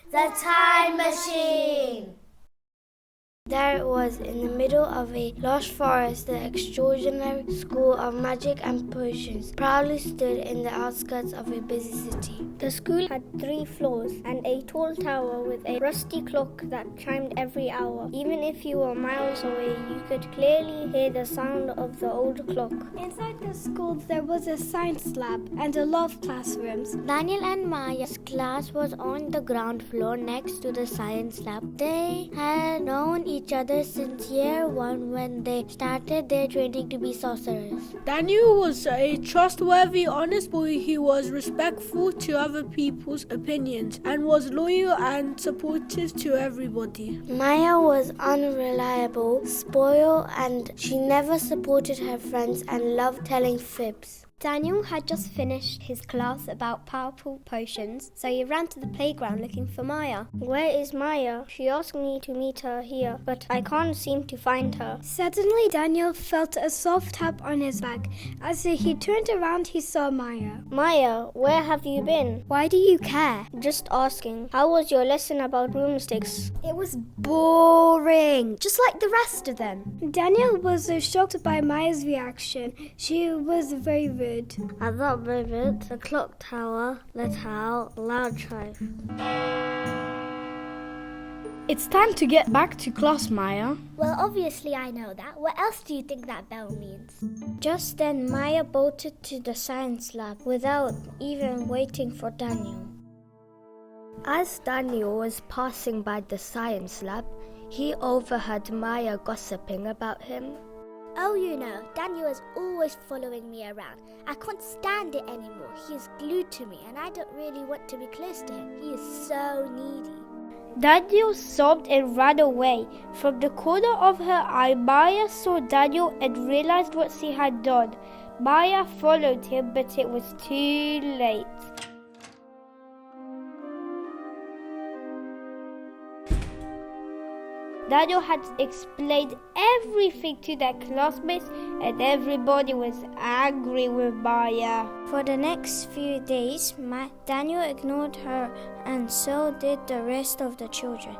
The Time Machine! There it was, in the middle of a lush forest, the extraordinary school of magic and potions proudly stood in the outskirts of a busy city. The school had 3 floors and a tall tower with a rusty clock that chimed every hour. Even if you were miles away, you could clearly hear the sound of the old clock. Inside the school, there was a science lab and a lot of classrooms. Daniel and Maya's class was on the ground floor next to the science lab. They had known each other since year 1 when they started their training to be sorcerers. Daniel was a trustworthy, honest boy who was respectful to other people's opinions and was loyal and supportive to everybody. Maya was unreliable, spoiled, and she never supported her friends and loved telling fibs. Daniel had just finished his class about powerful potions, so he ran to the playground looking for Maya. Where is Maya? She asked me to meet her here, but I can't seem to find her. Suddenly, Daniel felt a soft tap on his back. As he turned around, he saw Maya. Maya, where have you been? Why do you care? Just asking. How was your lesson about broomsticks? It was boring, just like the rest of them. Daniel was shocked by Maya's reaction. She was very rude. At that moment, the clock tower let out a loud chime. It's time to get back to class, Maya. Well, obviously I know that. What else do you think that bell means? Just then, Maya bolted to the science lab without even waiting for Daniel. As Daniel was passing by the science lab, he overheard Maya gossiping about him. Oh, you know, Daniel is always following me around. I can't stand it anymore. He is glued to me and I don't really want to be close to him. He is so needy. Daniel sobbed and ran away. From the corner of her eye, Maya saw Daniel and realized what she had done. Maya followed him, but it was too late. Daniel had explained everything to their classmates and everybody was angry with Maya. For the next few days, Daniel ignored her and so did the rest of the children.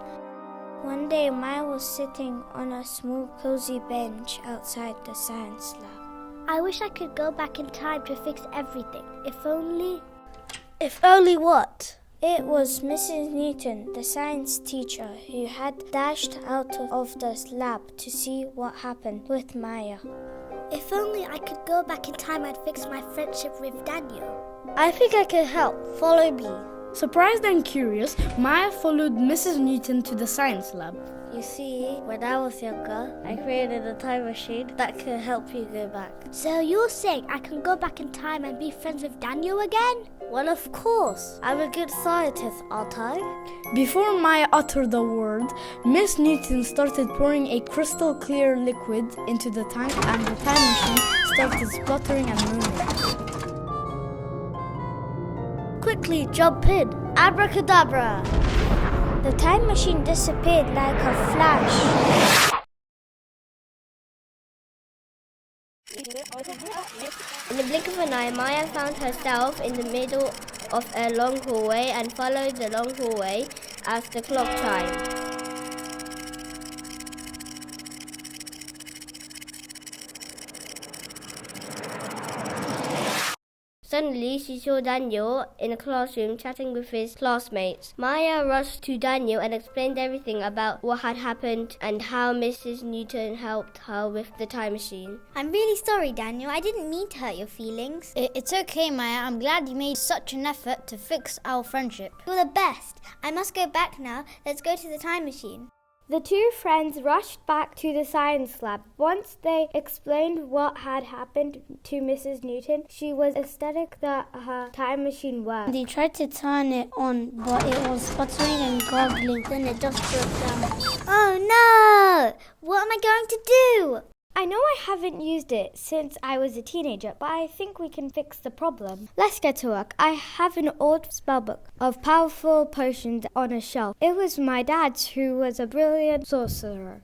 One day, Maya was sitting on a small cozy bench outside the science lab. I wish I could go back in time to fix everything. If only... If only what? It was Mrs. Newton, the science teacher, who had dashed out of the lab to see what happened with Maya. If only I could go back in time and fix my friendship with Daniel. I think I can help. Follow me. Surprised and curious, Maya followed Mrs. Newton to the science lab. You see, when I was younger, I created a time machine that could help you go back. So you're saying I can go back in time and be friends with Daniel again? Well, of course. I'm a good scientist, aren't I? Before Maya uttered the word, Miss Newton started pouring a crystal clear liquid into the tank and the time machine started spluttering and moving. Quickly, jump in. Abracadabra. The time machine disappeared like a flash. In the blink of an eye, Maya found herself in the middle of a long hallway and followed the long hallway as the clock chimed. Suddenly, she saw Daniel in a classroom chatting with his classmates. Maya rushed to Daniel and explained everything about what had happened and how Mrs. Newton helped her with the time machine. I'm really sorry, Daniel. I didn't mean to hurt your feelings. It's okay, Maya. I'm glad you made such an effort to fix our friendship. You're the best. I must go back now. Let's go to the time machine. The two friends rushed back to the science lab. Once they explained what had happened to Mrs. Newton, she was ecstatic that her time machine worked. They tried to turn it on, but it was sputtering and gargling. Then it just broke down. Oh no! What am I going to do? I know I haven't used it since I was a teenager, but I think we can fix the problem. Let's get to work. I have an old spellbook of powerful potions on a shelf. It was my dad's, who was a brilliant sorcerer.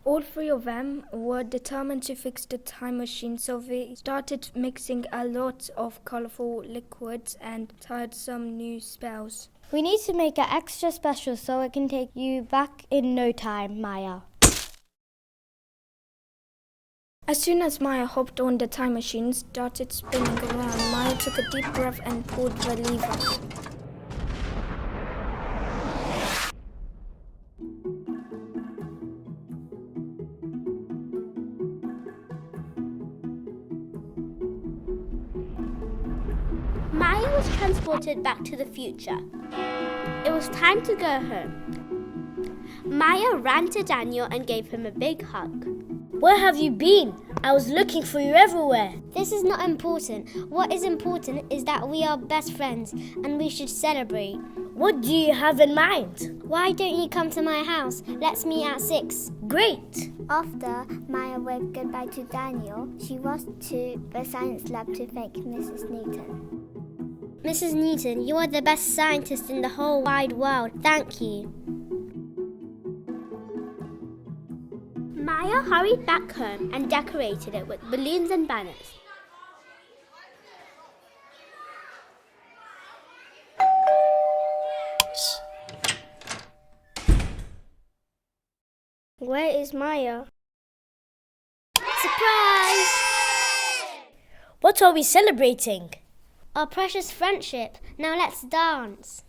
All three of them were determined to fix the time machine, so they started mixing a lot of colorful liquids and tried some new spells. We need to make it extra special so it can take you back in no time, Maya. As soon as Maya hopped on the time machine, started spinning around, Maya took a deep breath and pulled the lever. Maya was transported back to the future. It was time to go home. Maya ran to Daniel and gave him a big hug. Where have you been? I was looking for you everywhere. This is not important. What is important is that we are best friends and we should celebrate. What do you have in mind? Why don't you come to my house? Let's meet at 6. Great! After Maya waved goodbye to Daniel, she rushed to the science lab to thank Mrs. Newton. Mrs. Newton, you are the best scientist in the whole wide world. Thank you. Maya hurried back home and decorated it with balloons and banners. Where is Maya? Surprise! What are we celebrating? Our precious friendship. Now let's dance.